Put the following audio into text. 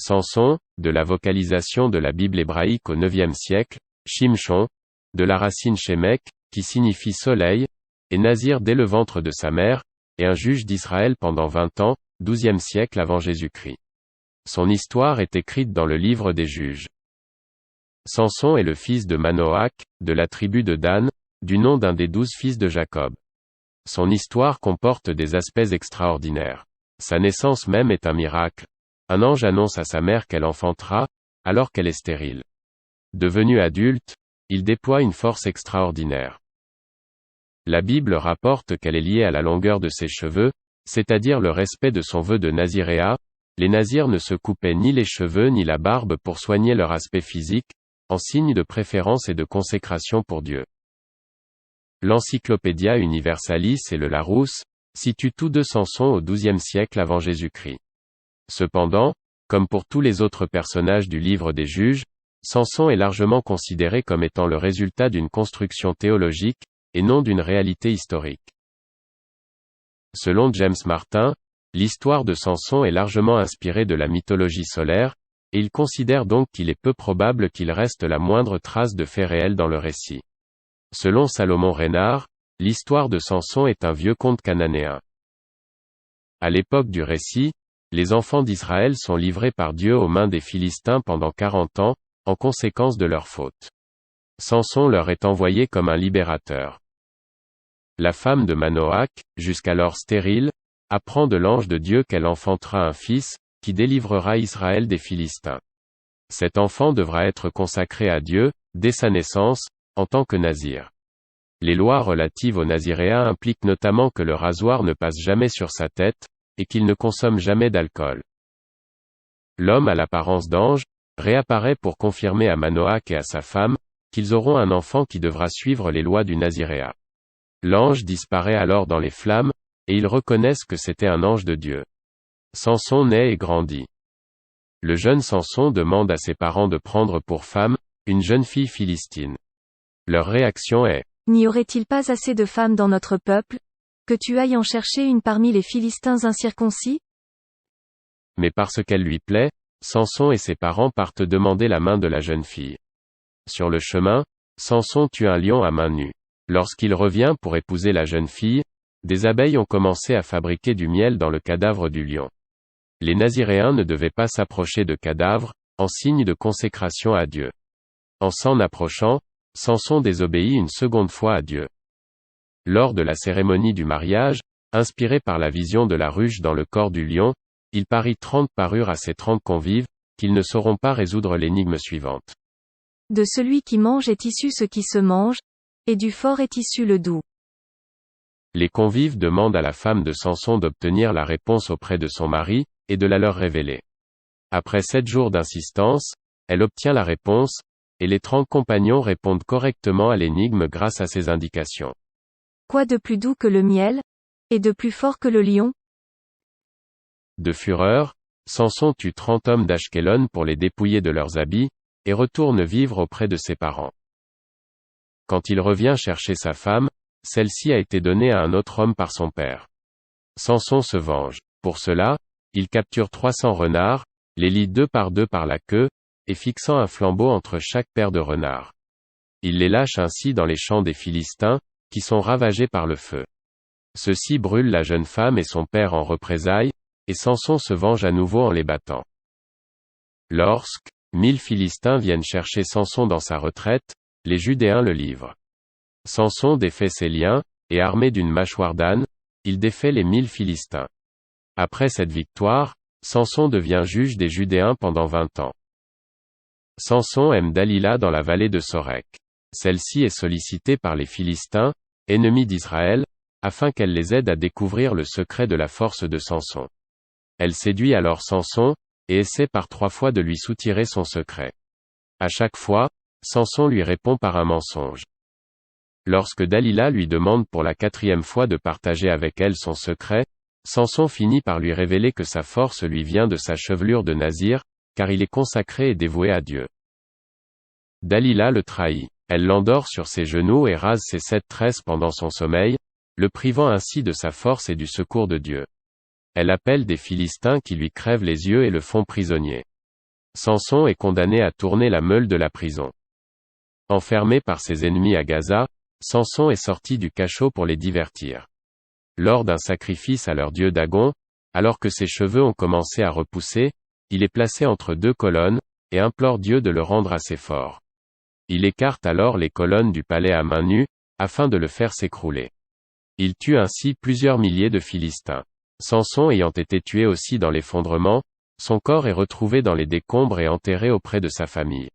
Samson, de la vocalisation de la Bible hébraïque au IXe siècle, Shimshon, de la racine Shemek, qui signifie soleil, et Nazir dès le ventre de sa mère, et un juge d'Israël pendant 20 ans, XIIe siècle avant Jésus-Christ. Son histoire est écrite dans le livre des Juges. Samson est le fils de Manoach, de la tribu de Dan, du nom d'un des 12 fils de Jacob. Son histoire comporte des aspects extraordinaires. Sa naissance même est un miracle. Un ange annonce à sa mère qu'elle enfantera, alors qu'elle est stérile. Devenu adulte, il déploie une force extraordinaire. La Bible rapporte qu'elle est liée à la longueur de ses cheveux, c'est-à-dire le respect de son vœu de naziréat. Les nazirs ne se coupaient ni les cheveux ni la barbe pour soigner leur aspect physique, en signe de préférence et de consécration pour Dieu. L'Encyclopédia Universalis et le Larousse situent tous deux Samson au XIIe siècle avant Jésus-Christ. Cependant, comme pour tous les autres personnages du livre des Juges, Samson est largement considéré comme étant le résultat d'une construction théologique, et non d'une réalité historique. Selon James Martin, l'histoire de Samson est largement inspirée de la mythologie solaire, et il considère donc qu'il est peu probable qu'il reste la moindre trace de faits réels dans le récit. Selon Salomon Reynard, l'histoire de Samson est un vieux conte cananéen. À l'époque du récit, les enfants d'Israël sont livrés par Dieu aux mains des Philistins pendant 40 ans, en conséquence de leur faute. Samson leur est envoyé comme un libérateur. La femme de Manoach, jusqu'alors stérile, apprend de l'ange de Dieu qu'elle enfantera un fils, qui délivrera Israël des Philistins. Cet enfant devra être consacré à Dieu, dès sa naissance, en tant que nazir. Les lois relatives au naziréat impliquent notamment que le rasoir ne passe jamais sur sa tête, et qu'il ne consomme jamais d'alcool. L'homme à l'apparence d'ange réapparaît pour confirmer à Manoach et à sa femme qu'ils auront un enfant qui devra suivre les lois du naziréat. L'ange disparaît alors dans les flammes, et ils reconnaissent que c'était un ange de Dieu. Samson naît et grandit. Le jeune Samson demande à ses parents de prendre pour femme une jeune fille philistine. Leur réaction est: N'y aurait-il pas assez de femmes dans notre peuple, que tu ailles en chercher une parmi les Philistins incirconcis? Mais parce qu'elle lui plaît, Samson et ses parents partent demander la main de la jeune fille. Sur le chemin, Samson tue un lion à main nue. Lorsqu'il revient pour épouser la jeune fille, des abeilles ont commencé à fabriquer du miel dans le cadavre du lion. Les Naziréens ne devaient pas s'approcher de cadavres, en signe de consécration à Dieu. En s'en approchant, Samson désobéit une seconde fois à Dieu. Lors de la cérémonie du mariage, inspiré par la vision de la ruche dans le corps du lion, il parie 30 parures à ses 30 convives, qu'ils ne sauront pas résoudre l'énigme suivante. De celui qui mange est issu ce qui se mange, et du fort est issu le doux. Les convives demandent à la femme de Samson d'obtenir la réponse auprès de son mari, et de la leur révéler. Après 7 jours d'insistance, elle obtient la réponse, et les 30 compagnons répondent correctement à l'énigme grâce à ces indications. Quoi de plus doux que le miel? Et de plus fort que le lion? De fureur, Samson tue 30 hommes d'Ashkelon pour les dépouiller de leurs habits, et retourne vivre auprès de ses parents. Quand il revient chercher sa femme, celle-ci a été donnée à un autre homme par son père. Samson se venge. Pour cela, il capture 300 renards, les lie 2 par 2 par la queue, et fixant un flambeau entre chaque paire de renards. Il les lâche ainsi dans les champs des Philistins, qui sont ravagés par le feu. Ceux-ci brûlent la jeune femme et son père en représailles, et Samson se venge à nouveau en les battant. Lorsque 1000 Philistins viennent chercher Samson dans sa retraite, les Judéens le livrent. Samson défait ses liens, et armé d'une mâchoire d'âne, il défait les 1000 Philistins. Après cette victoire, Samson devient juge des Judéens pendant 20 ans. Samson aime Dalila dans la vallée de Sorek. Celle-ci est sollicitée par les Philistins, ennemis d'Israël, afin qu'elle les aide à découvrir le secret de la force de Samson. Elle séduit alors Samson, et essaie par 3 fois de lui soutirer son secret. À chaque fois, Samson lui répond par un mensonge. Lorsque Dalila lui demande pour la 4e fois de partager avec elle son secret, Samson finit par lui révéler que sa force lui vient de sa chevelure de nazir, car il est consacré et dévoué à Dieu. Dalila le trahit. Elle l'endort sur ses genoux et rase ses 7 tresses pendant son sommeil, le privant ainsi de sa force et du secours de Dieu. Elle appelle des Philistins qui lui crèvent les yeux et le font prisonnier. Samson est condamné à tourner la meule de la prison. Enfermé par ses ennemis à Gaza, Samson est sorti du cachot pour les divertir. Lors d'un sacrifice à leur dieu Dagon, alors que ses cheveux ont commencé à repousser, il est placé entre deux colonnes, et implore Dieu de le rendre assez fort. Il écarte alors les colonnes du palais à main nue, afin de le faire s'écrouler. Il tue ainsi plusieurs milliers de Philistins. Samson ayant été tué aussi dans l'effondrement, son corps est retrouvé dans les décombres et enterré auprès de sa famille.